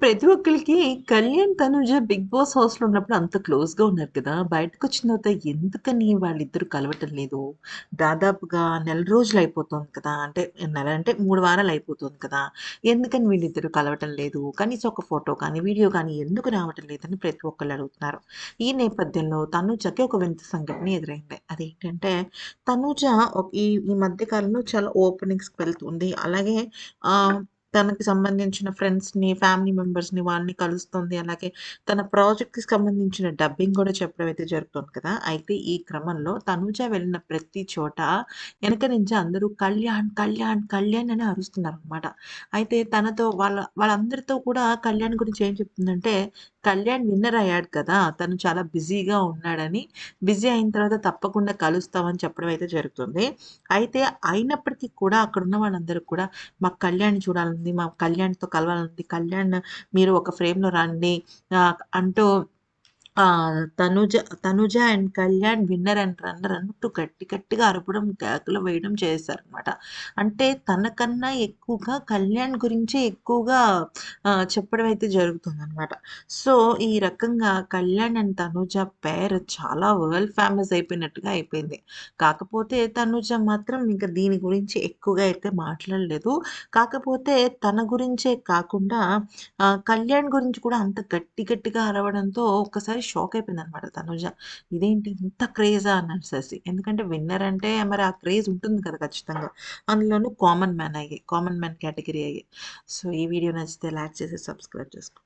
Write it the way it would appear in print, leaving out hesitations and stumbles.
ప్రతి ఒక్కళ్ళకి Kalyan, Tanuja 'big boss' హౌస్‌లో ఉన్నప్పుడు అంత క్లోజ్‌గా ఉన్నారు కదా! బయటకొచ్చిన తర్వాత ఎందుకని వాళ్ళిద్దరూ కలవటం లేదు? దాదాపుగా నెల రోజులయిపోతుంది కదా! అంటే నెల అంటే 3 వారాలయిపోతుంది కదా! ఎందుకని వీళ్ళిద్దరూ కలవటం లేదు? కనీసం ఒక ఫోటో కానీ, వీడియో కానీ ఎందుకు రావటం లేదని ప్రతి ఒక్కళ్ళు అడుగుతున్నారు. ఈ నేపథ్యంలో తనూజకి ఒక వింత సంఘటన ఎదురైంది. అదేంటంటే తనూజ ఈ ఈ మధ్య కాలంలో చాలా ఓపెనింగ్స్‌కి వెళ్తుంది. అలాగే ఆహ్ తనకి సంబంధించిన ఫ్రెండ్స్‌ని, ఫ్యామిలీ మెంబర్స్‌ని వాళ్ళని కలుస్తుంది. అలాగే తన ప్రాజెక్ట్‌కి సంబంధించిన డబ్బింగ్ గూడా చెప్పడం అయితే జరుగుతుంది కదా! అయితే ఈ క్రమంలో తనూజ వెళ్ళిన ప్రతి చోట ఎనక నుంచి అందరూ కళ్యాణ్, కళ్యాణ్, కళ్యాణ్ అని అరుస్తున్నారనమాట. అయితే తనతో వాళ్ళందరితో కూడా కళ్యాణ్ గురించి ఏం చెప్తుందంటే, కళ్యాణ్ విన్నర్ అయ్యాడు కదా! తను చాలా బిజీగా ఉన్నాడని, బిజీ అయిన తర్వాత తప్పకుండా కలుస్తామని చెప్పడం అయితే జరుగుతుంది. అయితే అయినప్పటికీ కూడా అక్కడున్న వాళ్ళందరూ కూడా మాకు కళ్యాణ్‌ని చూడాలంది. మా కళ్యాణ్‌తో కలవాలంది. కళ్యాణ్ మీరు ఒక ఫ్రేమ్‌లో రండి అంటూ Tanuja and Kalyan winner and runner అన్నట్టు గట్టి గట్టిగా అరపడం, కేకలు వేయడం చేశారనమాట. అంటే తనకన్నా ఎక్కువగా కళ్యాణ్ గురించే ఎక్కువగా చెప్పడం అయితే జరుగుతుందనమాట. సో, ఈ రకంగా కళ్యాణ్ అండ్ తనుజ పేర్ చాలా వరల్డ్ ఫేమస్ అయిపోయినట్టుగా అయిపోయింది. కాకపోతే తనుజ మాత్రం ఇంక దీని గురించి ఎక్కువగా అయితే మాట్లాడలేదు. కాకపోతే తన గురించే కాకుండా కళ్యాణ్ గురించి కూడా అంత గట్టి గట్టిగా అరవడంతో ఒక్కసారి షాక్ అయిపోయిందనమాట తనుజ. ఇదేంటి ఇంత క్రేజా అనేసేసి. ఎందుకంటే విన్నర్ అంటే మరి ఆ క్రేజ్ ఉంటుంది కదా! ఖచ్చితంగా. అందులోనూ కామన్ మ్యాన్ కేటగరీ అయ్యి. సో, ఈ వీడియో నచ్చితే లైక్ చేసి సబ్స్క్రైబ్ చేసుకోండి.